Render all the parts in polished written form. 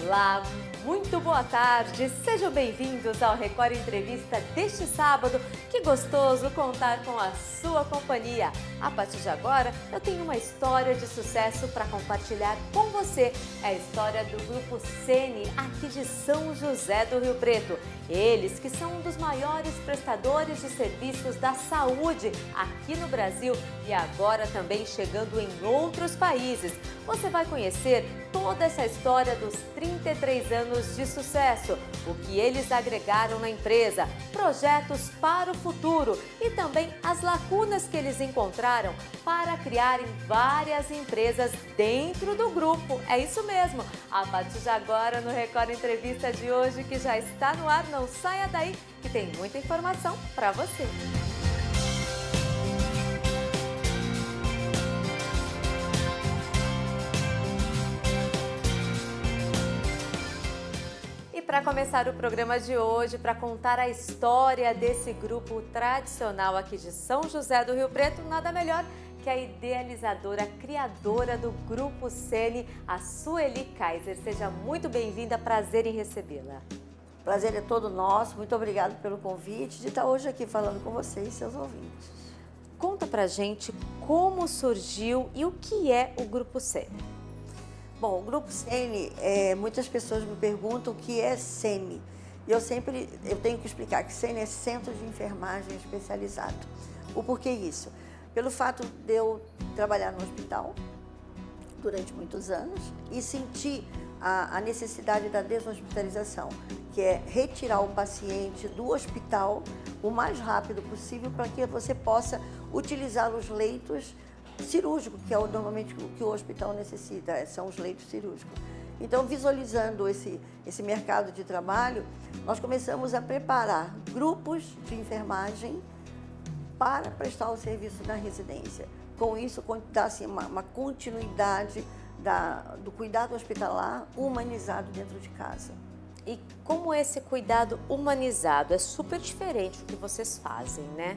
Olá, muito boa tarde, sejam bem-vindos ao Record Entrevista deste sábado. Que gostoso contar com a sua companhia. A partir de agora, eu tenho uma história de sucesso para compartilhar com você. É a história do Grupo Seni, aqui de São José do Rio Preto. Eles que são um dos maiores prestadores de serviços da saúde aqui no Brasil e agora também chegando em outros países. Você vai conhecer toda essa história dos 33 anos de sucesso, o que eles agregaram na empresa, projetos para o futuro e também as lacunas que eles encontraram para criarem várias empresas dentro do grupo. É isso mesmo. A partir de agora, no Record Entrevista de hoje, que já está no ar, não saia daí, que tem muita informação para você. Para começar o programa de hoje, para contar a história desse grupo tradicional aqui de São José do Rio Preto, nada melhor que a idealizadora, criadora do Grupo Seni, a Sueli Kaiser. Seja muito bem-vinda, prazer em recebê-la. Prazer é todo nosso, muito obrigado pelo convite de estar hoje aqui falando com vocês e seus ouvintes. Conta pra gente como surgiu e o que é o Grupo Seni. Bom, o Grupo Seni, muitas pessoas me perguntam o que é Seni. E eu tenho que explicar que Seni é Centro de Enfermagem Especializado. O porquê isso? Pelo fato de eu trabalhar no hospital durante muitos anos e sentir a necessidade da deshospitalização, que é retirar o paciente do hospital o mais rápido possível para que você possa utilizar os leitos cirúrgico, que é normalmente o que o hospital necessita, são os leitos cirúrgicos. Então, visualizando esse mercado de trabalho, nós começamos a preparar grupos de enfermagem para prestar o serviço na residência. Com isso, dá assim, uma continuidade do cuidado hospitalar humanizado dentro de casa. E como esse cuidado humanizado é super diferente do que vocês fazem, né?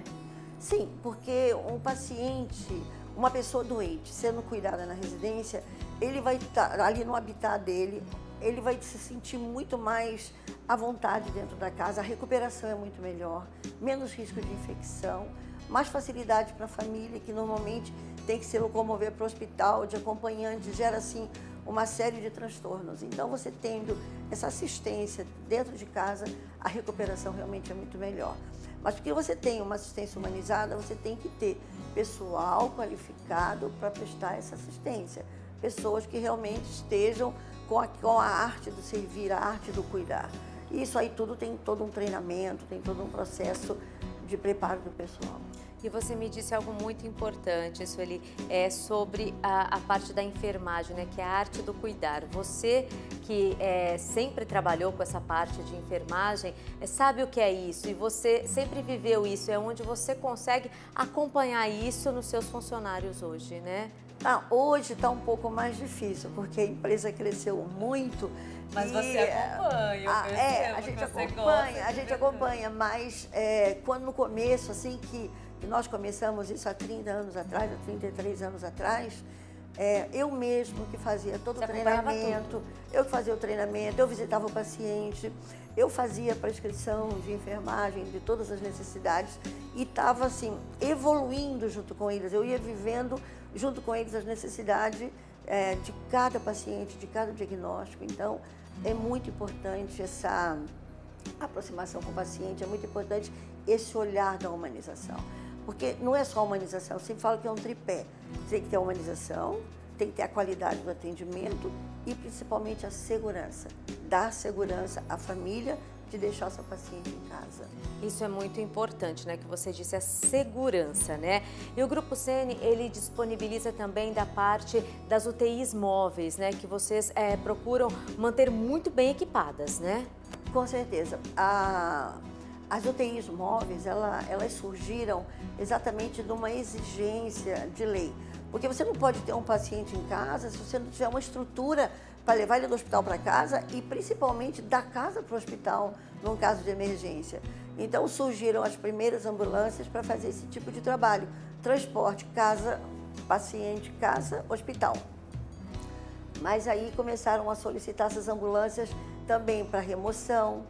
Sim, porque um paciente, uma pessoa doente, sendo cuidada na residência, ele vai estar ali no habitat dele, ele vai se sentir muito mais à vontade dentro da casa, a recuperação é muito melhor, menos risco de infecção, mais facilidade para a família, que normalmente tem que se locomover para o hospital de acompanhante, gera assim uma série de transtornos. Então, você tendo essa assistência dentro de casa, a recuperação realmente é muito melhor. Mas porque você tem uma assistência humanizada, você tem que ter pessoal qualificado para prestar essa assistência. Pessoas que realmente estejam com a arte do servir, a arte do cuidar. E isso aí tudo tem todo um treinamento, tem todo um processo de preparo do pessoal. E você me disse algo muito importante, Sueli, sobre a parte da enfermagem, né, que é a arte do cuidar. Você que sempre trabalhou com essa parte de enfermagem, sabe o que é isso e você sempre viveu isso, é onde você consegue acompanhar isso nos seus funcionários hoje, né? Hoje está um pouco mais difícil, porque a empresa cresceu muito. Mas você acompanha, a gente acompanha, mas quando no começo, assim que nós começamos isso há 30 anos atrás, há 33 anos atrás, eu mesmo que fazia todo o treinamento, eu que fazia o treinamento, eu visitava o paciente, eu fazia a prescrição de enfermagem de todas as necessidades e estava assim, evoluindo junto com eles, eu ia vivendo junto com eles as necessidades de cada paciente, de cada diagnóstico. Então, é muito importante essa aproximação com o paciente, é muito importante esse olhar da humanização. Porque não é só a humanização, eu sempre falo que é um tripé. Tem que ter a humanização, tem que ter a qualidade do atendimento e principalmente a segurança. Dar segurança à família de deixar seu paciente em casa. Isso é muito importante, né? Que você disse, a segurança, né? E o Grupo Seni, ele disponibiliza também da parte das UTIs móveis, né? Que vocês procuram manter muito bem equipadas, né? Com certeza. As UTIs móveis, elas surgiram exatamente de uma exigência de lei. Porque você não pode ter um paciente em casa se você não tiver uma estrutura para levar ele do hospital para casa e principalmente da casa para o hospital, num caso de emergência. Então surgiram as primeiras ambulâncias para fazer esse tipo de trabalho. Transporte, casa, paciente, casa, hospital. Mas aí começaram a solicitar essas ambulâncias também para remoção,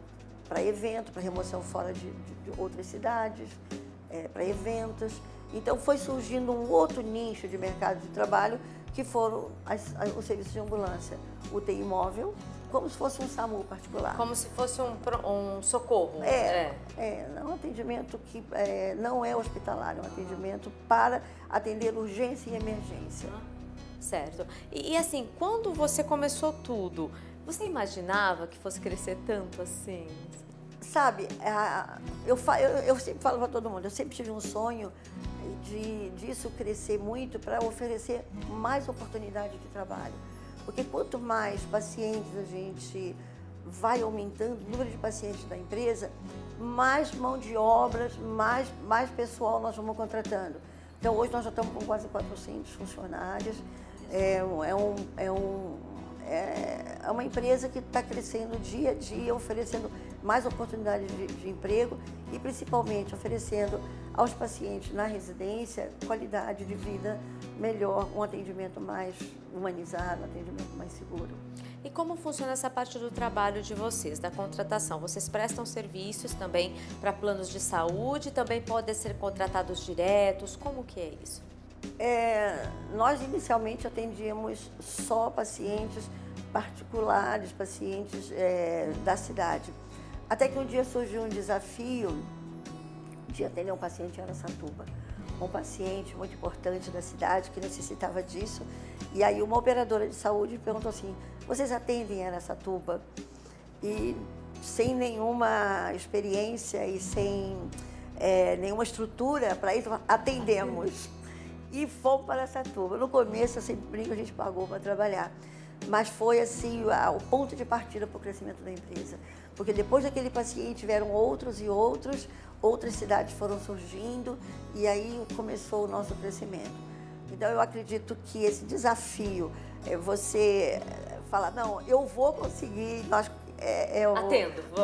para evento, para remoção fora de outras cidades, para eventos. Então foi surgindo um outro nicho de mercado de trabalho que foram os serviços de ambulância, UTI móvel, como se fosse um SAMU particular. Como se fosse um socorro. É um atendimento que não é hospitalar, é um atendimento para atender urgência e emergência. Certo. E assim, quando você começou tudo, você imaginava que fosse crescer tanto assim? Sabe, eu sempre falo para todo mundo, eu sempre tive um sonho disso crescer muito para oferecer mais oportunidade de trabalho. Porque quanto mais pacientes a gente vai aumentando, o número de pacientes da empresa, mais mão de obras, mais pessoal nós vamos contratando. Então hoje nós já estamos com quase 400 funcionários. É uma empresa que está crescendo dia a dia, oferecendo mais oportunidades de emprego e principalmente oferecendo aos pacientes na residência qualidade de vida melhor, um atendimento mais humanizado, um atendimento mais seguro. E como funciona essa parte do trabalho de vocês, da contratação? Vocês prestam serviços também para planos de saúde, também podem ser contratados diretos, como que é isso? Nós inicialmente atendíamos só pacientes particulares, pacientes da cidade. Até que um dia surgiu um desafio de atender um paciente em Araçatuba, um paciente muito importante da cidade que necessitava disso. E aí uma operadora de saúde perguntou assim, vocês atendem em Araçatuba? E sem nenhuma experiência e sem nenhuma estrutura para isso, atendemos. E fomos para Araçatuba. No começo, eu sempre brinco, a gente pagou para trabalhar. Mas foi assim o ponto de partida para o crescimento da empresa. Porque depois daquele paciente vieram outros e outros, outras cidades foram surgindo e aí começou o nosso crescimento. Então eu acredito que esse desafio é você falar, não, eu vou conseguir,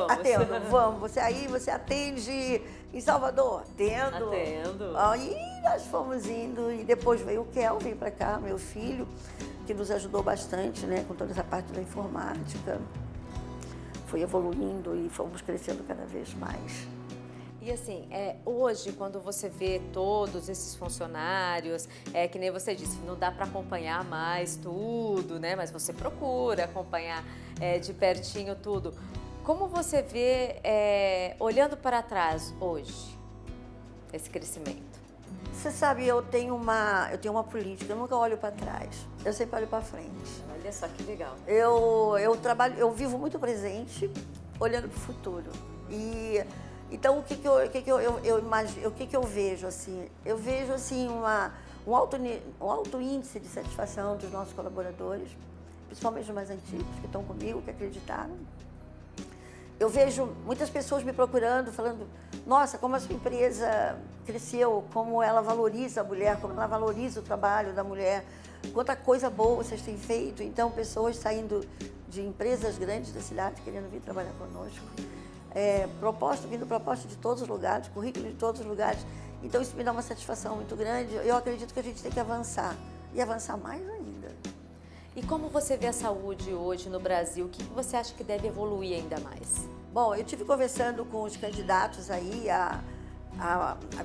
Atendo, vamos. Você atende em Salvador? Atendo. Aí nós fomos indo e depois veio o Kelvin para cá, meu filho, que nos ajudou bastante, né, com toda essa parte da informática. Foi evoluindo e fomos crescendo cada vez mais. E assim, hoje, quando você vê todos esses funcionários, que nem você disse, não dá para acompanhar mais tudo, né? Mas você procura acompanhar de pertinho tudo. Como você vê, olhando para trás hoje, esse crescimento? Você sabe, eu tenho uma política, eu nunca olho para trás, eu sempre olho para frente. Olha só que legal. Eu vivo muito presente, olhando para o futuro. Então, o que eu vejo assim? Eu vejo assim um alto índice de satisfação dos nossos colaboradores, principalmente os mais antigos que estão comigo, que acreditaram. Eu vejo muitas pessoas me procurando, falando, nossa, como a sua empresa cresceu, como ela valoriza a mulher, como ela valoriza o trabalho da mulher, quanta coisa boa vocês têm feito. Então, pessoas saindo de empresas grandes da cidade querendo vir trabalhar conosco. Vindo proposta de todos os lugares, currículo de todos os lugares. Então, isso me dá uma satisfação muito grande. Eu acredito que a gente tem que avançar, e avançar mais ainda. E como você vê a saúde hoje no Brasil? O que você acha que deve evoluir ainda mais? Bom, eu estive conversando com os candidatos aí a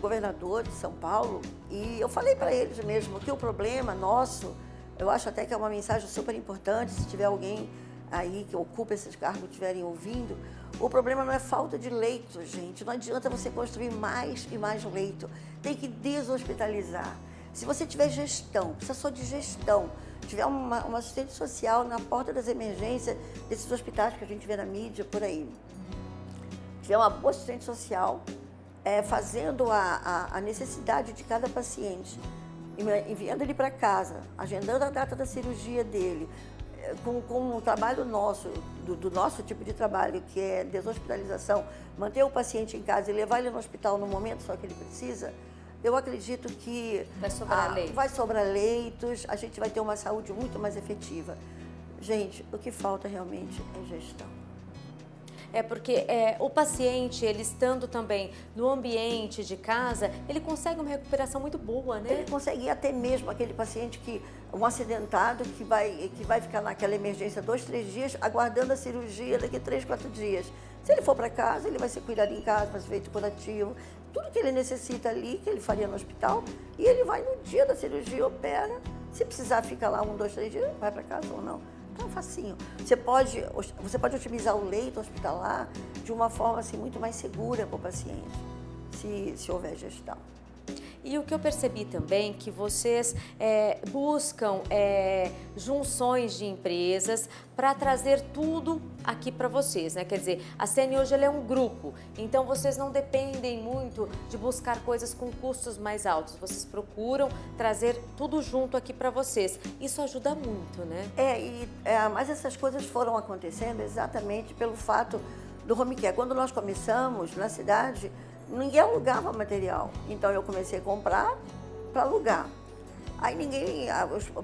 governador de São Paulo e eu falei para eles mesmo que o problema nosso, eu acho até que é uma mensagem super importante, se tiver alguém aí que ocupa esses cargos estiverem ouvindo, o problema não é falta de leito, gente. Não adianta você construir mais e mais leito. Tem que deshospitalizar. Se você tiver gestão, precisa só de gestão, tiver uma assistente social na porta das emergências desses hospitais que a gente vê na mídia, por aí, tiver uma boa assistente social, fazendo a necessidade de cada paciente, enviando ele para casa, agendando a data da cirurgia dele, com o trabalho nosso, do nosso tipo de trabalho, que é deshospitalização, manter o paciente em casa e levar ele no hospital no momento só que ele precisa, eu acredito que vai sobrar leitos, a gente vai ter uma saúde muito mais efetiva. Gente, o que falta realmente é gestão. porque o paciente, ele estando também no ambiente de casa, ele consegue uma recuperação muito boa, né? Ele consegue ir até mesmo aquele paciente um acidentado que vai ficar naquela emergência 2, 3 dias, aguardando a cirurgia daqui a 3, 4 dias. Se ele for para casa, ele vai ser cuidado em casa, vai ser feito curativo, tudo que ele necessita ali, que ele faria no hospital, e ele vai no dia da cirurgia, opera. Se precisar ficar lá 1, 2, 3 dias, vai para casa ou não. Então, facinho. Você pode otimizar o leito hospitalar de uma forma assim, muito mais segura para o paciente, se houver gestão. E o que eu percebi também que vocês buscam junções de empresas para trazer tudo aqui para vocês, né? Quer dizer, a Sene hoje ela é um grupo, então vocês não dependem muito de buscar coisas com custos mais altos. Vocês procuram trazer tudo junto aqui para vocês. Isso ajuda muito, né? Mas essas coisas foram acontecendo exatamente pelo fato do home care. Quando nós começamos na cidade, ninguém alugava material, então eu comecei a comprar para alugar. Aí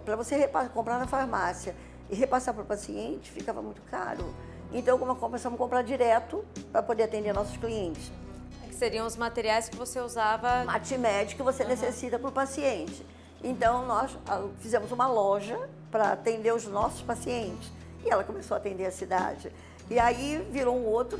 para você comprar na farmácia e repassar para o paciente, ficava muito caro. Então começamos a comprar direto para poder atender nossos clientes. Que seriam os materiais que você usava... Matimed que você necessita para o paciente. Então nós fizemos uma loja para atender os nossos pacientes e ela começou a atender a cidade. E aí virou um outro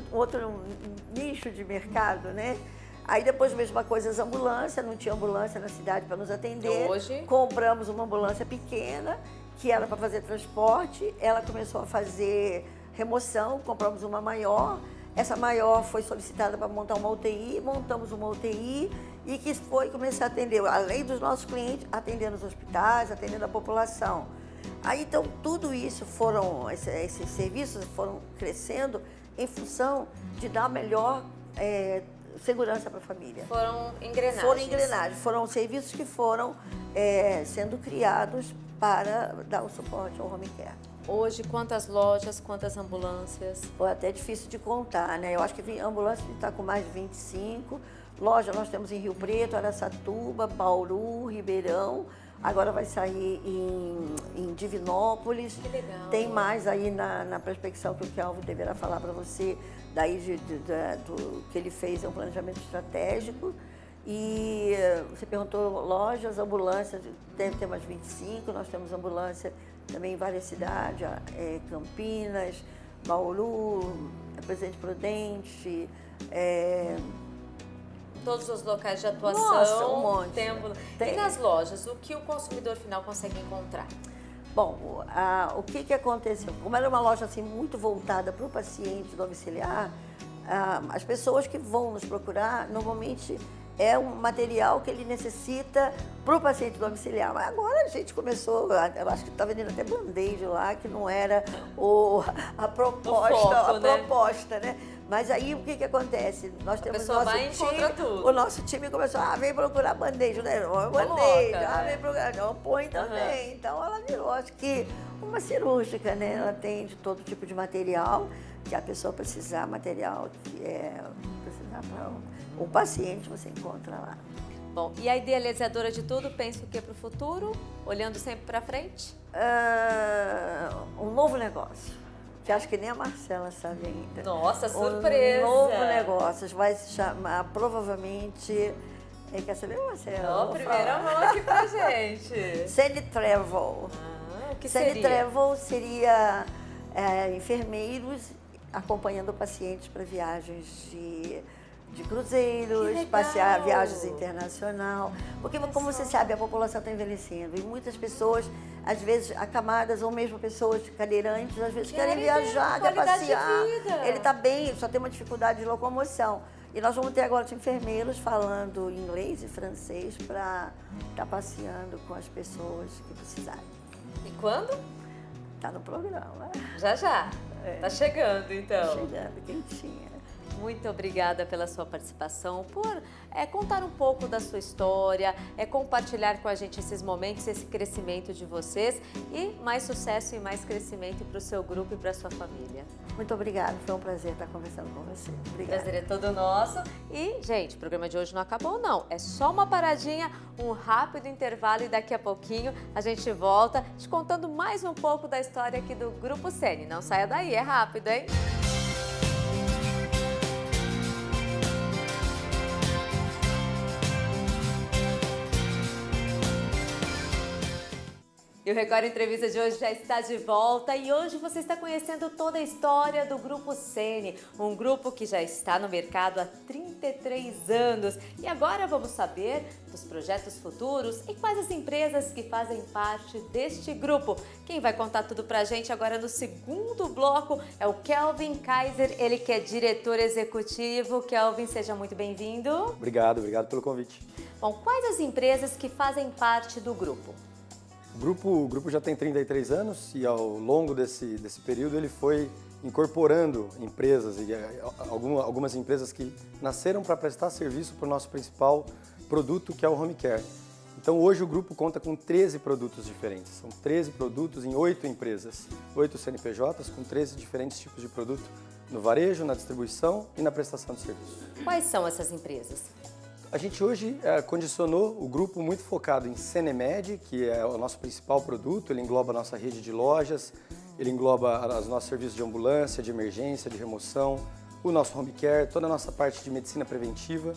nicho de mercado, né? Aí depois, mesma coisa, as ambulâncias, não tinha ambulância na cidade para nos atender. Hoje? Compramos uma ambulância pequena, que era para fazer transporte. Ela começou a fazer remoção, compramos uma maior. Essa maior foi solicitada para montar uma UTI, montamos uma UTI e que foi começar a atender, além dos nossos clientes, atendendo os hospitais, atendendo a população. Aí, então, tudo isso esses serviços foram crescendo em função de dar melhor segurança para a família. Foram engrenagens. Foram engrenagens, foram serviços que foram sendo criados para dar o suporte ao home care. Hoje, quantas lojas, quantas ambulâncias? Foi até difícil de contar, né? Eu acho que a ambulância está com mais de 25. Loja nós temos em Rio Preto, Araçatuba, Bauru, Ribeirão. Agora vai sair em Divinópolis. Que legal. Tem mais aí na prospecção que o Kelvin deverá falar para você, daí do que ele fez, é um planejamento estratégico. E você perguntou lojas, ambulâncias, deve ter mais 25, nós temos ambulância também em várias cidades, Campinas, Bauru, Presidente Prudente, todos os locais de atuação. Nossa, um monte. E nas lojas, o que o consumidor final consegue encontrar? Bom, o que aconteceu? Como era uma loja assim, muito voltada para o paciente domiciliar, as pessoas que vão nos procurar, normalmente é um material que ele necessita para o paciente domiciliar. Mas agora a gente começou, eu acho que está vendendo até band-aid lá, que não era a proposta, né? Mas aí o que acontece? Nós temos o nosso time começou, vem procurar band-aid, né? Band-aid, vem procurar, não, põe também. Uhum. Então ela virou, acho que uma cirúrgica, né? Ela atende todo tipo de material que a pessoa precisar, material que precisar para o paciente, você encontra lá. Bom, e a idealizadora de tudo pensa o que para o futuro, olhando sempre para frente? Um novo negócio. Que acho que nem a Marcela sabe ainda. Nossa, surpresa! Um novo negócio, vai se chamar, provavelmente... Quer saber, Marcela? Não, primeira mão aqui pra gente. Sene Travel. O que Sene seria? Travel seria enfermeiros acompanhando pacientes para viagens de cruzeiros, passear viagens internacional. Porque, como você sabe, a população está envelhecendo e muitas pessoas, às vezes acamadas ou mesmo pessoas cadeirantes, às vezes querem viajar, querem passear. Ele está bem, só tem uma dificuldade de locomoção. E nós vamos ter agora os enfermeiros falando inglês e francês para estar passeando com as pessoas que precisarem. E quando? Está no programa. Já. Tá chegando, então. Chegando, quentinha. Muito obrigada pela sua participação, por contar um pouco da sua história, compartilhar com a gente esses momentos, esse crescimento de vocês e mais sucesso e mais crescimento para o seu grupo e para a sua família. Muito obrigada, foi um prazer estar conversando com você. Obrigada. O prazer é todo nosso. E, gente, o programa de hoje não acabou não, é só uma paradinha, um rápido intervalo e daqui a pouquinho a gente volta te contando mais um pouco da história aqui do Grupo Sene. Não saia daí, é rápido, hein? E o Record Entrevista de hoje já está de volta e hoje você está conhecendo toda a história do Grupo Seni, um grupo que já está no mercado há 33 anos. E agora vamos saber dos projetos futuros e quais as empresas que fazem parte deste grupo. Quem vai contar tudo pra gente agora no segundo bloco é o Kelvin Kaiser, ele que é diretor executivo. Kelvin, seja muito bem-vindo. Obrigado pelo convite. Bom, quais as empresas que fazem parte do grupo? O grupo já tem 33 anos e ao longo desse período ele foi incorporando empresas, e algumas empresas que nasceram para prestar serviço para o nosso principal produto, que é o Home Care. Então hoje o grupo conta com 13 produtos diferentes, são 13 produtos em 8 empresas, 8 CNPJs com 13 diferentes tipos de produto no varejo, na distribuição e na prestação de serviço. Quais são essas empresas? A gente hoje condicionou o grupo muito focado em Senemed, que é o nosso principal produto. Ele engloba a nossa rede de lojas, ele engloba os nossos serviços de ambulância, de emergência, de remoção, o nosso home care, toda a nossa parte de medicina preventiva.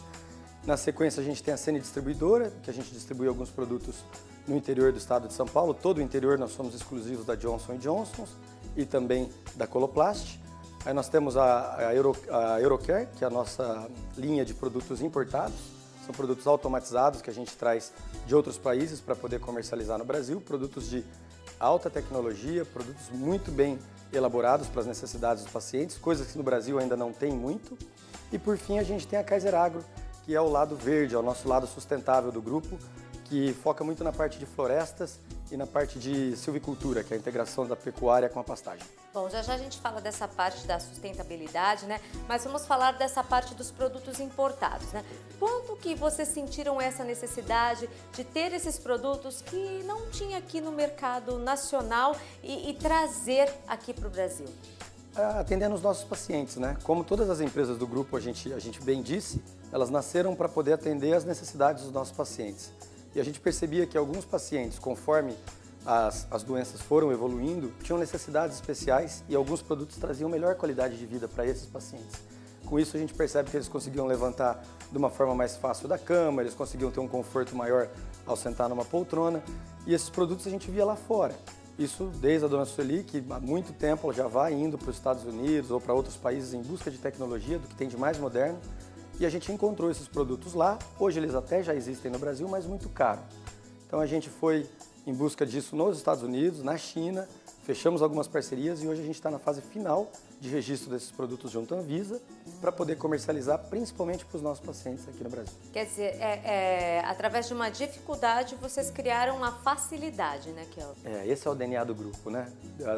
Na sequência a gente tem a Seni Distribuidora, que a gente distribui alguns produtos no interior do estado de São Paulo. Todo o interior nós somos exclusivos da Johnson & Johnson e também da Coloplast. Aí nós temos a Eurocare, que é a nossa linha de produtos importados. São produtos automatizados que a gente traz de outros países para poder comercializar no Brasil, produtos de alta tecnologia, produtos muito bem elaborados para as necessidades dos pacientes, coisas que no Brasil ainda não tem muito. E por fim a gente tem a Kaiser Agro, que é o lado verde, é o nosso lado sustentável do grupo, que foca muito na parte de florestas e na parte de silvicultura, que é a integração da pecuária com a pastagem. Bom, já a gente fala dessa parte da sustentabilidade, né? Mas vamos falar dessa parte dos produtos importados, né? Quando que vocês sentiram essa necessidade de ter esses produtos que não tinha aqui no mercado nacional e trazer aqui para o Brasil? Atendendo os nossos pacientes, né? Como todas as empresas do grupo, a gente bem disse, elas nasceram para poder atender as necessidades dos nossos pacientes. E a gente percebia que alguns pacientes, conforme as doenças foram evoluindo, tinham necessidades especiais e alguns produtos traziam melhor qualidade de vida para esses pacientes. Com isso a gente percebe que eles conseguiam levantar de uma forma mais fácil da cama, eles conseguiam ter um conforto maior ao sentar numa poltrona, e esses produtos a gente via lá fora. Isso desde a dona Sueli, que há muito tempo ela já vai indo para os Estados Unidos ou para outros países em busca de tecnologia, do que tem de mais moderno. E a gente encontrou esses produtos lá, hoje eles até já existem no Brasil, mas muito caro. Então a gente foi em busca disso nos Estados Unidos, na China, fechamos algumas parcerias e hoje a gente está na fase final de registro desses produtos junto à Anvisa para poder comercializar principalmente para os nossos pacientes aqui no Brasil. Quer dizer, através de uma dificuldade vocês criaram uma facilidade, né, Kelvin? Esse é o DNA do grupo, né?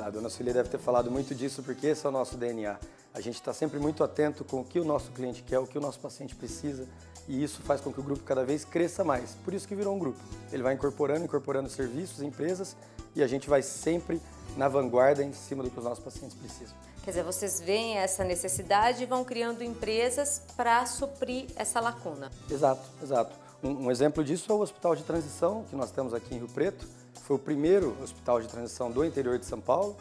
A dona Sueli deve ter falado muito disso porque esse é o nosso DNA. A gente está sempre muito atento com o que o nosso cliente quer, o que o nosso paciente precisa, e isso faz com que o grupo cada vez cresça mais. Por isso que virou um grupo. Ele vai incorporando serviços, empresas, e a gente vai sempre na vanguarda em cima do que os nossos pacientes precisam. Quer dizer, vocês veem essa necessidade e vão criando empresas para suprir essa lacuna. Exato. Um exemplo disso é o Hospital de Transição, que nós temos aqui em Rio Preto. Foi o primeiro hospital de transição do interior de São Paulo.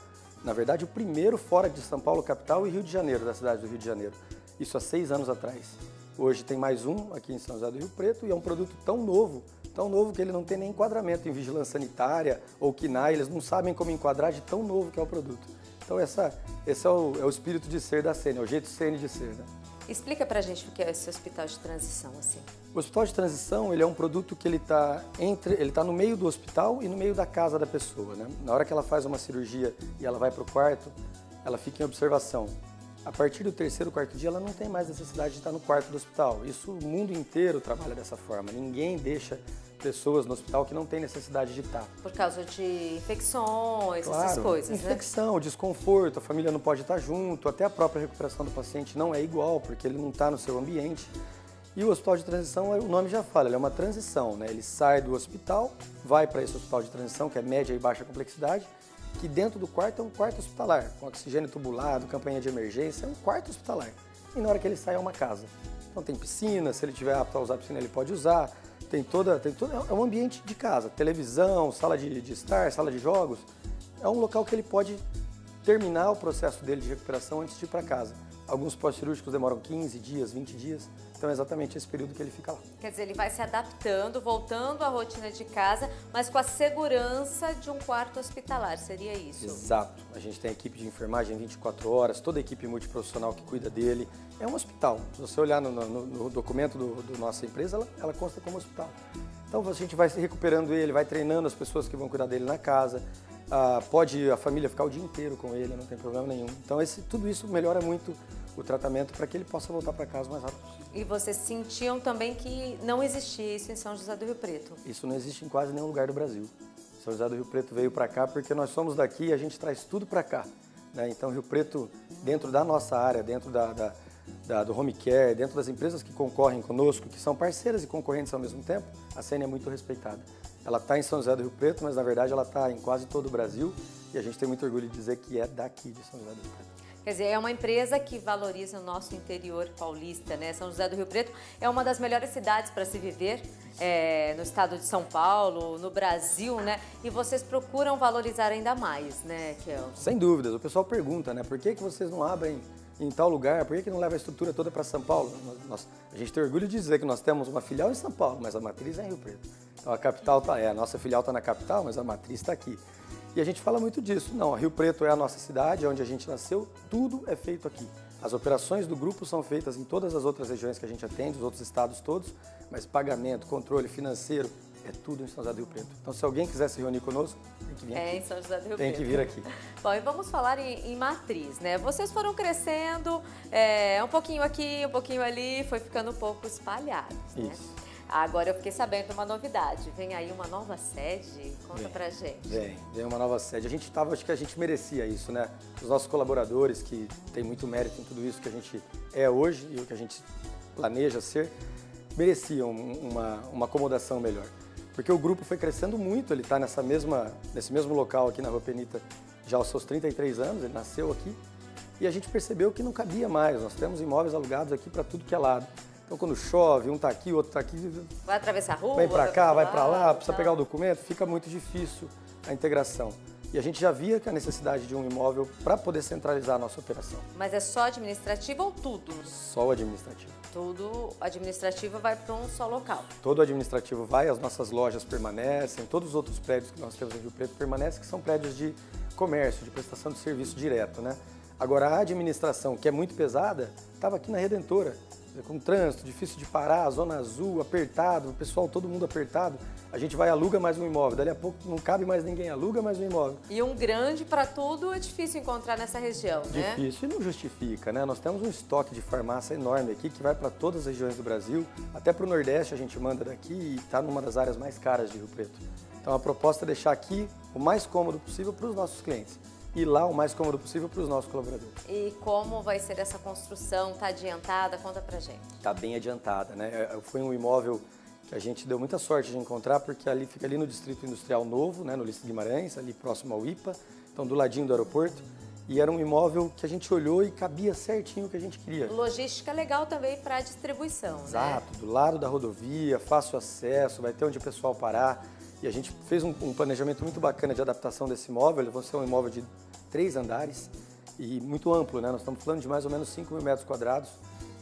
Na verdade, o primeiro fora de São Paulo, capital, e Rio de Janeiro, da cidade do Rio de Janeiro. Isso há 6 anos atrás. Hoje tem mais um aqui em São José do Rio Preto e é um produto tão novo que ele não tem nem enquadramento em vigilância sanitária ou KINAI, eles não sabem como enquadrar de tão novo que é o produto. Então esse é o espírito de ser da Seni, é o jeito Seni de ser, né? Explica pra gente o que é esse hospital de transição, assim. O hospital de transição, ele é um produto que ele tá no meio do hospital e no meio da casa da pessoa, né? Na hora que ela faz uma cirurgia e ela vai para o quarto, ela fica em observação. A partir do 3º, 4º dia, ela não tem mais necessidade de estar no quarto do hospital. Isso o mundo inteiro trabalha dessa forma. Ninguém deixa pessoas no hospital que não tem necessidade de estar. Por causa de infecções, claro, essas coisas, infecção, desconforto, a família não pode estar junto, até a própria recuperação do paciente não é igual, porque ele não está no seu ambiente. E o hospital de transição, o nome já fala, ele é uma transição, né? Ele sai do hospital, vai para esse hospital de transição, que é média e baixa complexidade, que dentro do quarto é um quarto hospitalar, com oxigênio tubulado, campanha de emergência, é um quarto hospitalar. E na hora que ele sai é uma casa. Então tem piscina, se ele tiver apto a usar a piscina ele pode usar, é um ambiente de casa, televisão, sala de estar, sala de jogos. É um local que ele pode terminar o processo dele de recuperação antes de ir para casa. Alguns pós-cirúrgicos demoram 15 dias, 20 dias. Então é exatamente esse período que ele fica lá. Quer dizer, ele vai se adaptando, voltando à rotina de casa, mas com a segurança de um quarto hospitalar, seria isso? Exato. A gente tem equipe de enfermagem 24 horas, toda a equipe multiprofissional que cuida dele. É um hospital. Se você olhar no documento do nossa empresa, ela consta como hospital. Então a gente vai recuperando ele, vai treinando as pessoas que vão cuidar dele na casa. Pode a família ficar o dia inteiro com ele, não tem problema nenhum. Então tudo isso melhora muito o tratamento para que ele possa voltar para casa o mais rápido possível. E vocês sentiam também que não existia isso em São José do Rio Preto? Isso não existe em quase nenhum lugar do Brasil. São José do Rio Preto veio para cá porque nós somos daqui e a gente traz tudo para cá, né? Então Rio Preto, dentro da nossa área, dentro do home care, dentro das empresas que concorrem conosco, que são parceiras e concorrentes ao mesmo tempo, a Sene é muito respeitada. Ela está em São José do Rio Preto, mas na verdade ela está em quase todo o Brasil e a gente tem muito orgulho de dizer que é daqui de São José do Rio Preto. Quer dizer, é uma empresa que valoriza o nosso interior paulista, né? São José do Rio Preto é uma das melhores cidades para se viver no estado de São Paulo, no Brasil, né? E vocês procuram valorizar ainda mais, né, Kel? Sem dúvidas. O pessoal pergunta, né? Por que vocês não abrem em tal lugar? Por que não leva a estrutura toda para São Paulo? A gente tem orgulho de dizer que nós temos uma filial em São Paulo, mas a matriz é em Rio Preto. Então a capital a nossa filial está na capital, mas a matriz está aqui. E a gente fala muito disso. Não, Rio Preto é a nossa cidade, é onde a gente nasceu, tudo é feito aqui. As operações do grupo são feitas em todas as outras regiões que a gente atende, os outros estados todos, mas pagamento, controle financeiro, é tudo em São José do Rio Preto. Então, se alguém quiser se reunir conosco, tem que vir aqui. Em São José do Rio Tem Preto. que vir aqui. Bom, e vamos falar em matriz, né? Vocês foram crescendo, um pouquinho aqui, um pouquinho ali, foi ficando um pouco espalhados, né? Isso. Agora eu fiquei sabendo de uma novidade. Vem aí uma nova sede? Conta pra gente. Vem uma nova sede. Acho que a gente merecia isso, né? Os nossos colaboradores, que têm muito mérito em tudo isso que a gente é hoje e o que a gente planeja ser, mereciam uma acomodação melhor. Porque o grupo foi crescendo muito, ele está nesse mesmo local aqui na Rua Penita já aos seus 33 anos, ele nasceu aqui, e a gente percebeu que não cabia mais. Nós temos imóveis alugados aqui para tudo que é lado. Então, quando chove, um está aqui, o outro está aqui. Vai atravessar a rua? Vem para cá, vai para lá, precisa pegar o documento, fica muito difícil a integração. E a gente já via que a necessidade de um imóvel para poder centralizar a nossa operação. Mas é só administrativo ou tudo? Só o administrativo. Tudo administrativo vai para um só local. Todo o administrativo vai, as nossas lojas permanecem, todos os outros prédios que nós temos em Rio Preto permanecem, que são prédios de comércio, de prestação de serviço direto, né? Agora, a administração, que é muito pesada, estava aqui na Redentora, com trânsito, difícil de parar, zona azul, apertado, o pessoal, todo mundo apertado. A gente vai, aluga mais um imóvel, dali a pouco não cabe mais ninguém, aluga mais um imóvel. E um grande para tudo é difícil encontrar nessa região, né? Difícil, e não justifica, né? Nós temos um estoque de farmácia enorme aqui, que vai para todas as regiões do Brasil, até para o Nordeste a gente manda daqui e está numa das áreas mais caras de Rio Preto. Então a proposta é deixar aqui o mais cômodo possível para os nossos clientes. E lá o mais cômodo possível para os nossos colaboradores. E como vai ser essa construção? Está adiantada? Conta pra gente. Está bem adiantada, né? Foi um imóvel que a gente deu muita sorte de encontrar, porque fica ali no Distrito Industrial Novo, né, no Ulisses Guimarães, ali próximo ao IPA, então do ladinho do aeroporto. E era um imóvel que a gente olhou e cabia certinho o que a gente queria. Logística legal também para a distribuição, Exato, né? do lado da rodovia, fácil acesso, vai ter onde o pessoal parar. E a gente fez um planejamento muito bacana de adaptação desse imóvel. Ele vai ser um imóvel de 3 andares e muito amplo, né? Nós estamos falando de mais ou menos 5.000 metros quadrados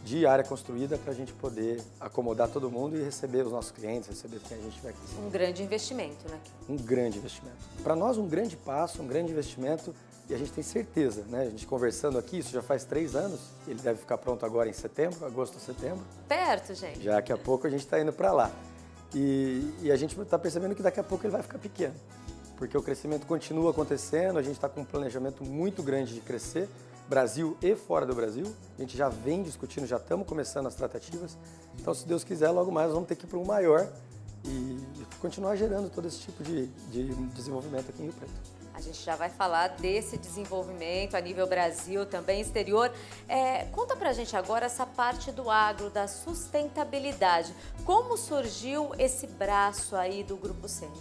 de área construída para a gente poder acomodar todo mundo e receber os nossos clientes, receber quem a gente tiver aqui. Um grande investimento, né? Um grande investimento. Para nós, um grande passo, um grande investimento, e a gente tem certeza, né? A gente conversando aqui, isso já faz 3 anos, ele deve ficar pronto agora em setembro, agosto ou setembro. Perto, gente. Já daqui a pouco a gente está indo para lá. E a gente está percebendo que daqui a pouco ele vai ficar pequeno, porque o crescimento continua acontecendo, a gente está com um planejamento muito grande de crescer, Brasil e fora do Brasil. A gente já vem discutindo, já estamos começando as tratativas. Então, se Deus quiser, logo mais nós vamos ter que ir para um maior e continuar gerando todo esse tipo de desenvolvimento aqui em Rio Preto. A gente já vai falar desse desenvolvimento a nível Brasil, também exterior. Conta pra gente agora essa parte do agro, da sustentabilidade. Como surgiu esse braço aí do Grupo Sene?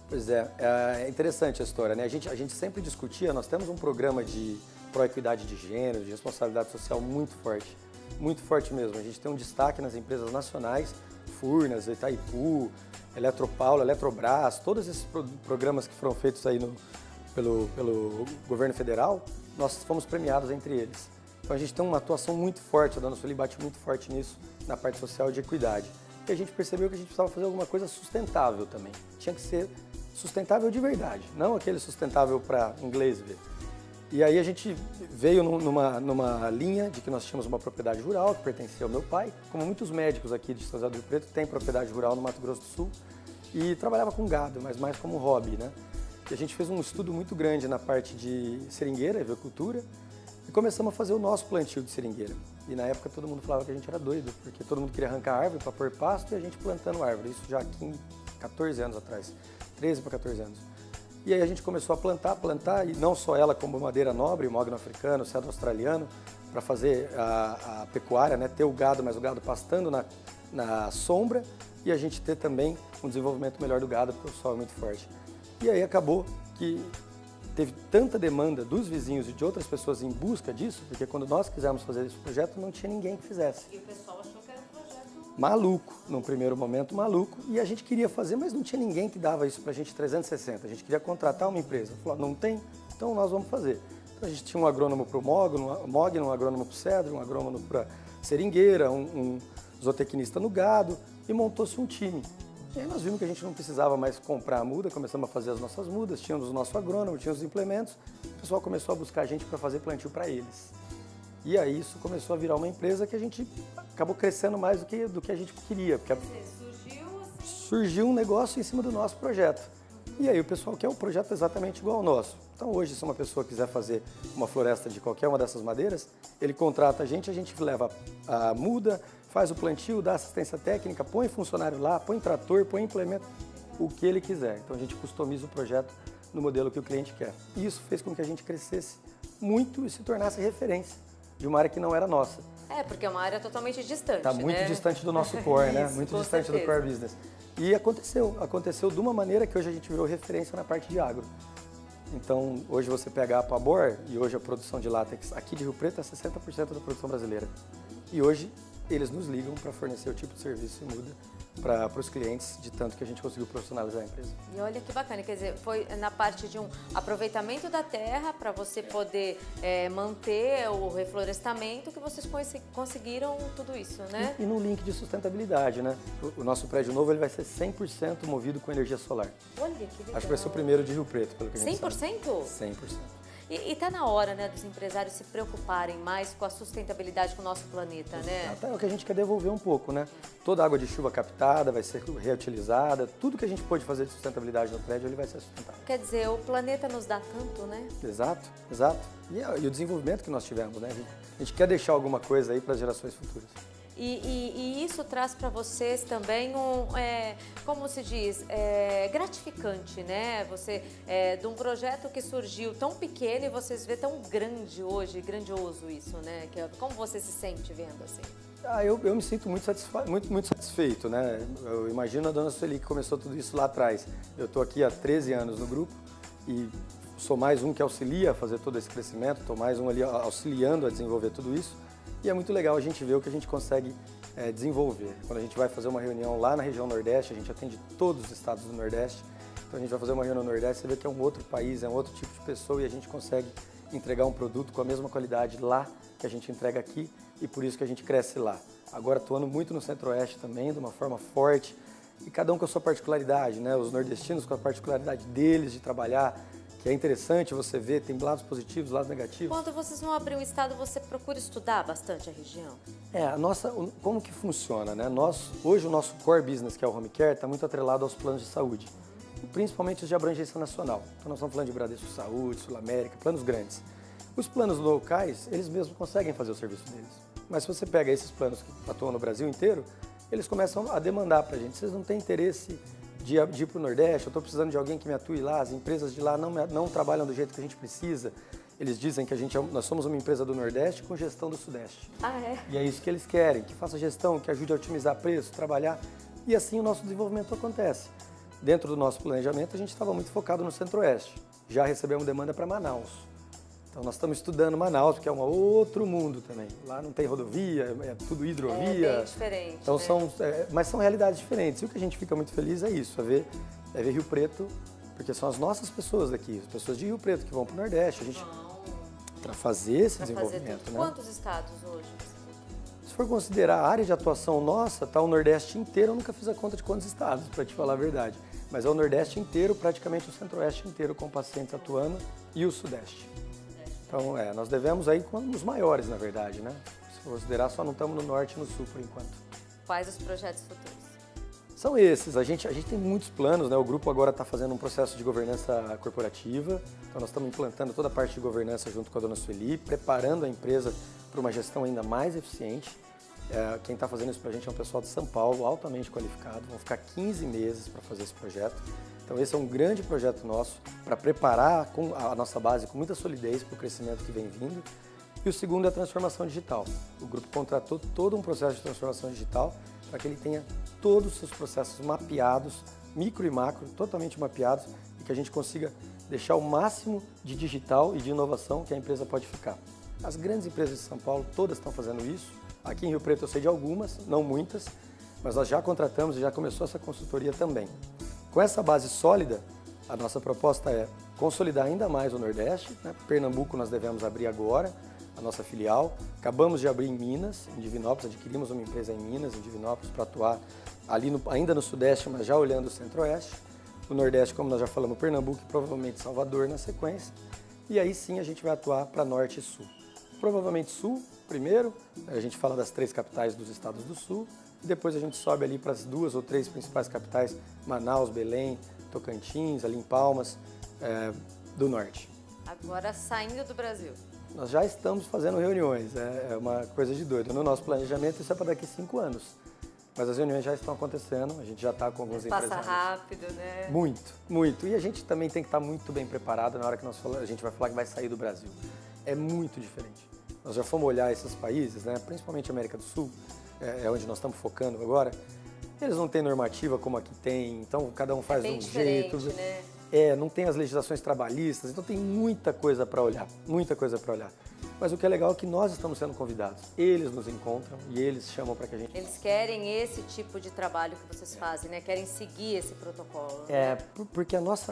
Pois é interessante a história, né? A gente sempre discutia, nós temos um programa de pró-equidade de gênero, de responsabilidade social muito forte mesmo. A gente tem um destaque nas empresas nacionais, Furnas, Itaipu, Eletropaulo, Eletrobras, todos esses programas que foram feitos aí pelo governo federal, nós fomos premiados entre eles. Então Então a gente tem uma atuação muito forte, a Dona Sueli bate muito forte nisso, na parte social e de equidade. E a gente percebeu que a gente precisava fazer alguma coisa sustentável também. Tinha que ser sustentável de verdade, não aquele sustentável para inglês ver. E aí a gente veio numa linha de que nós tínhamos uma propriedade rural que pertencia ao meu pai, como muitos médicos aqui de São José do Rio Preto têm propriedade rural no Mato Grosso do Sul, e trabalhava com gado, mas mais como hobby, né? E a gente fez um estudo muito grande na parte de seringueira, avicultura, e começamos a fazer o nosso plantio de seringueira. E na época todo mundo falava que a gente era doido, porque todo mundo queria arrancar árvore para pôr pasto e a gente plantando árvore. Isso já aqui em 14 anos atrás, 13 para 14 anos. E aí a gente começou a plantar, e não só ela como madeira nobre, mogno africano, cedro australiano, para fazer a pecuária, né? Ter o gado, mas o gado pastando na sombra, e a gente ter também um desenvolvimento melhor do gado, porque o sol é muito forte. E aí acabou que teve tanta demanda dos vizinhos e de outras pessoas em busca disso, porque quando nós quisemos fazer esse projeto, não tinha ninguém que fizesse. E o pessoal achou que era um projeto maluco, num primeiro momento maluco, e a gente queria fazer, mas não tinha ninguém que dava isso pra gente 360. A gente queria contratar uma empresa. Falou, não tem? Então nós vamos fazer. Então a gente tinha um agrônomo para o mogno, um agrônomo para o cedro, um agrônomo para seringueira, um zootecnista no gado, e montou-se um time. E aí nós vimos que a gente não precisava mais comprar a muda, começamos a fazer as nossas mudas, tínhamos o nosso agrônomo, tínhamos os implementos, o pessoal começou a buscar a gente para fazer plantio para eles. E aí isso começou a virar uma empresa que a gente acabou crescendo mais do que a gente queria. Porque surgiu um negócio em cima do nosso projeto. E aí o pessoal quer um projeto exatamente igual ao nosso. Então hoje, se uma pessoa quiser fazer uma floresta de qualquer uma dessas madeiras, ele contrata a gente leva a muda, faz o plantio, dá assistência técnica, põe funcionário lá, põe trator, põe implemento, o que ele quiser. Então a gente customiza o projeto no modelo que o cliente quer. E isso fez com que a gente crescesse muito e se tornasse referência de uma área que não era nossa. É, porque é uma área totalmente distante, Está muito né? distante do nosso core, né? Isso, Muito com distante certeza. do core business. E aconteceu de uma maneira que hoje a gente virou referência na parte de agro. Então, hoje você pega a Pabor, e hoje a produção de látex aqui de Rio Preto é 60% da produção brasileira. E hoje eles nos ligam para fornecer o tipo de serviço e muda para os clientes, de tanto que a gente conseguiu profissionalizar a empresa. E olha que bacana, quer dizer, foi na parte de um aproveitamento da terra para você poder manter o reflorestamento que vocês conseguiram tudo isso, né? E no link de sustentabilidade, né? O nosso prédio novo ele vai ser 100% movido com energia solar. Olha que legal. Acho que vai ser o primeiro de Rio Preto, pelo que a gente 100%? sabe. 100%. E tá na hora, né, dos empresários se preocuparem mais com a sustentabilidade com o nosso planeta, né? Até é o que a gente quer devolver um pouco, né? Toda a água de chuva captada vai ser reutilizada, tudo que a gente pôde fazer de sustentabilidade no prédio, ele vai ser sustentável. Quer dizer, o planeta nos dá tanto, né? Exato, exato. E o desenvolvimento que nós tivemos, né? A gente quer deixar alguma coisa aí para as gerações futuras. E isso traz para vocês também como se diz, gratificante, né? Você, de um projeto que surgiu tão pequeno e vocês vê tão grande hoje, grandioso isso, né? Como você se sente vendo assim? Eu me sinto muito satisfeito, né? Eu imagino a Dona Sueli que começou tudo isso lá atrás. Eu estou aqui há 13 anos no grupo e sou mais um que auxilia a fazer todo esse crescimento, estou mais um ali auxiliando a desenvolver tudo isso. E é muito legal a gente ver o que a gente consegue desenvolver. Quando a gente vai fazer uma reunião lá na região Nordeste, a gente atende todos os estados do Nordeste. Então a gente vai fazer uma reunião no Nordeste, você vê que é um outro país, é um outro tipo de pessoa e a gente consegue entregar um produto com a mesma qualidade lá que a gente entrega aqui e por isso que a gente cresce lá. Agora atuando muito no Centro-Oeste também, de uma forma forte e cada um com a sua particularidade, né? Os nordestinos com a particularidade deles de trabalhar, que é interessante você ver, tem lados positivos, lados negativos. Quando vocês vão abrir um estado, você procura estudar bastante a região? Como que funciona, né? Hoje o nosso core business, que é o home care, está muito atrelado aos planos de saúde, principalmente os de abrangência nacional. Então nós estamos falando de Bradesco Saúde, Sul América, planos grandes. Os planos locais, eles mesmos conseguem fazer o serviço deles. Mas se você pega esses planos que atuam no Brasil inteiro, eles começam a demandar para a gente. Vocês não têm interesse de ir para o Nordeste, eu estou precisando de alguém que me atue lá, as empresas de lá não trabalham do jeito que a gente precisa. Eles dizem que nós somos uma empresa do Nordeste com gestão do Sudeste. Ah, é? E é isso que eles querem, que faça gestão, que ajude a otimizar preço, trabalhar. E assim o nosso desenvolvimento acontece. Dentro do nosso planejamento, a gente estava muito focado no Centro-Oeste. Já recebemos demanda para Manaus. Então nós estamos estudando Manaus, que é um outro mundo também. Lá não tem rodovia, é tudo hidrovia. É bem diferente. Então né? mas são realidades diferentes. E o que a gente fica muito feliz é isso, é ver Rio Preto, porque são as nossas pessoas daqui, as pessoas de Rio Preto que vão para o Nordeste. para fazer esse Pra fazer desenvolvimento. tudo. Né? Quantos estados hoje? Se for considerar a área de atuação nossa, tá o Nordeste inteiro, eu nunca fiz a conta de quantos estados, para te falar a verdade. Mas é o Nordeste inteiro, praticamente o Centro-Oeste inteiro com pacientes atuando e o Sudeste. Então, nós devemos aí com os maiores, na verdade, né? Se for considerar, só não estamos no Norte e no Sul por enquanto. Quais os projetos futuros? São esses. A gente tem muitos planos, né? O grupo agora está fazendo um processo de governança corporativa. Então, nós estamos implantando toda a parte de governança junto com a dona Sueli, preparando a empresa para uma gestão ainda mais eficiente. Quem está fazendo isso para a gente é um pessoal de São Paulo, altamente qualificado. Vão ficar 15 meses para fazer esse projeto. Então, esse é um grande projeto nosso para preparar a nossa base com muita solidez para o crescimento que vem vindo. E o segundo é a transformação digital. O grupo contratou todo um processo de transformação digital para que ele tenha todos os seus processos mapeados, micro e macro, totalmente mapeados, e que a gente consiga deixar o máximo de digital e de inovação que a empresa pode ficar. As grandes empresas de São Paulo, todas estão fazendo isso. Aqui em Rio Preto eu sei de algumas, não muitas, mas nós já contratamos e já começou essa consultoria também. Com essa base sólida, a nossa proposta é consolidar ainda mais o Nordeste, né? Pernambuco nós devemos abrir agora, a nossa filial. Acabamos de abrir em Minas, em Divinópolis, adquirimos uma empresa em Minas, em Divinópolis, para atuar ali ainda no Sudeste, mas já olhando o Centro-Oeste. O Nordeste, como nós já falamos, Pernambuco e provavelmente Salvador na sequência. E aí sim a gente vai atuar para Norte e Sul. Provavelmente Sul, primeiro, a gente fala das 3 capitais dos estados do Sul, e depois a gente sobe ali para as 2 ou 3 principais capitais, Manaus, Belém, Tocantins, ali em Palmas, do Norte. Agora saindo do Brasil. Nós já estamos fazendo reuniões, é uma coisa de doido. No nosso planejamento isso é para daqui 5 anos, mas as reuniões já estão acontecendo, a gente já está com alguns empresários. Passa rápido, né? Muito, muito. E a gente também tem que estar muito bem preparado na hora que a gente vai falar que vai sair do Brasil. É muito diferente. Nós já fomos olhar esses países, né, principalmente a América do Sul, é onde nós estamos focando agora. Eles não têm normativa como aqui tem, então cada um faz de um jeito. Né? Não tem as legislações trabalhistas, então tem muita coisa para olhar, muita coisa para olhar. Mas o que é legal é que nós estamos sendo convidados. Eles nos encontram e eles chamam para que a gente... Eles querem esse tipo de trabalho que vocês fazem, né? Querem seguir esse protocolo. Porque nós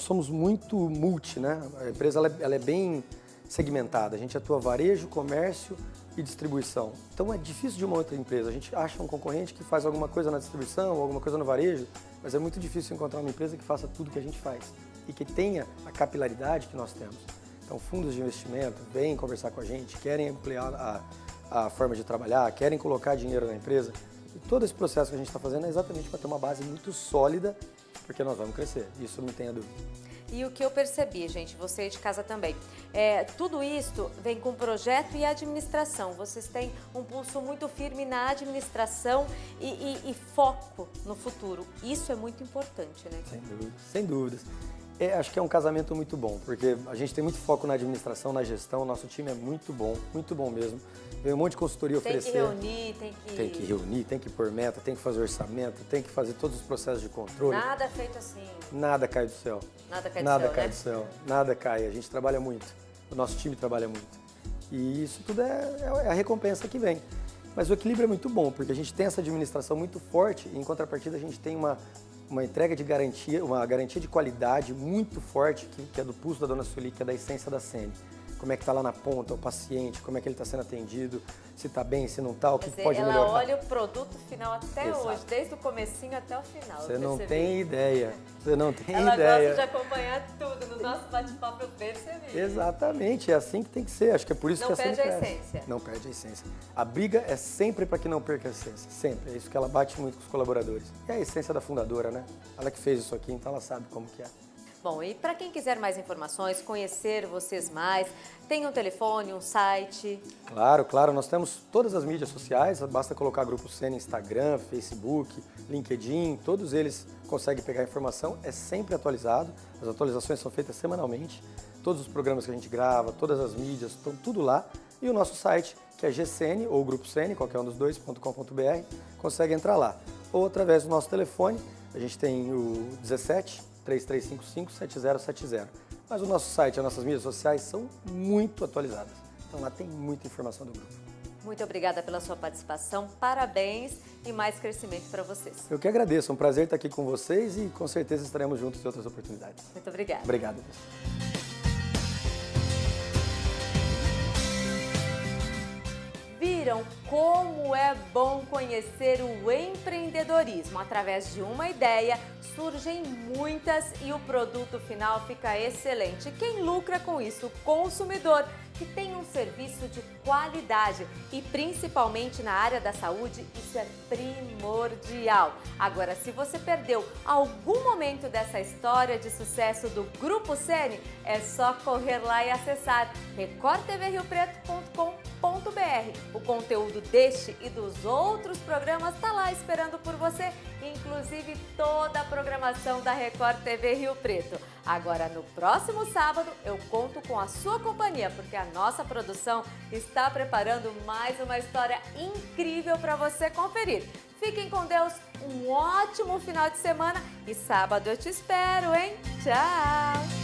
somos muito multi, né? A empresa ela é bem segmentada. A gente atua varejo, comércio e distribuição. Então é difícil de uma outra empresa. A gente acha um concorrente que faz alguma coisa na distribuição, alguma coisa no varejo, mas é muito difícil encontrar uma empresa que faça tudo que a gente faz e que tenha a capilaridade que nós temos. Então, fundos de investimento vêm conversar com a gente, querem ampliar a forma de trabalhar, querem colocar dinheiro na empresa. E todo esse processo que a gente está fazendo é exatamente para ter uma base muito sólida, porque nós vamos crescer. Isso não tenha dúvida. E o que eu percebi, gente, você de casa também, tudo isso vem com projeto e administração. Vocês têm um pulso muito firme na administração e foco no futuro. Isso é muito importante, né? Sem dúvidas, sem dúvidas. Acho que é um casamento muito bom, porque a gente tem muito foco na administração, na gestão, nosso time é muito bom mesmo. Vem um monte de consultoria oferecer. Tem que reunir, tem que pôr meta, tem que fazer orçamento, tem que fazer todos os processos de controle. Nada é feito assim. Nada cai do céu. Nada cai do céu. Nada cai. A gente trabalha muito. O nosso time trabalha muito. E isso tudo é a recompensa que vem. Mas o equilíbrio é muito bom, porque a gente tem essa administração muito forte e, em contrapartida, a gente tem uma entrega de garantia, uma garantia de qualidade muito forte, que é do pulso da dona Sueli, que é da essência da Sene. Como é que está lá na ponta o paciente, como é que ele está sendo atendido, se está bem, se não está, o que pode melhorar. Ela olha o produto final até hoje, desde o comecinho até o final. Você não tem ideia, Ela gosta de acompanhar tudo, no nosso bate-papo eu percebi. Exatamente, é assim que tem que ser, acho que é por isso que a Sene cresce. Não perde a essência. Não perde a essência. A briga é sempre para que não perca a essência, sempre. É isso que ela bate muito com os colaboradores. E a essência da fundadora, né? Ela que fez isso aqui, então ela sabe como que é. Bom, e para quem quiser mais informações, conhecer vocês mais, tem um telefone, um site? Claro, nós temos todas as mídias sociais, basta colocar Grupo Sene, Instagram, Facebook, LinkedIn, todos eles conseguem pegar a informação, é sempre atualizado, as atualizações são feitas semanalmente, todos os programas que a gente grava, todas as mídias, estão tudo lá, e o nosso site, que é GCN ou Grupo Sene, qualquer um dos dois, .com.br, consegue entrar lá. Ou através do nosso telefone, a gente tem o 17-3355-7070. Mas o nosso site e as nossas mídias sociais são muito atualizadas. Então lá tem muita informação do grupo. Muito obrigada pela sua participação, parabéns e mais crescimento para vocês. Eu que agradeço, é um prazer estar aqui com vocês e com certeza estaremos juntos em outras oportunidades. Muito obrigada. Obrigado. viram como é bom conhecer o empreendedorismo? Através de uma ideia, surgem muitas e o produto final fica excelente. Quem lucra com isso? O consumidor, que tem um serviço de qualidade e principalmente na área da saúde, isso é primordial. Agora, se você perdeu algum momento dessa história de sucesso do Grupo Sene, é só correr lá e acessar recordtvriopreto.com.br. O conteúdo deste e dos outros programas está lá esperando por você, inclusive toda a programação da Record TV Rio Preto. Agora, no próximo sábado, eu conto com a sua companhia, porque a nossa produção está preparando mais uma história incrível para você conferir. Fiquem com Deus, um ótimo final de semana e sábado eu te espero, hein? Tchau!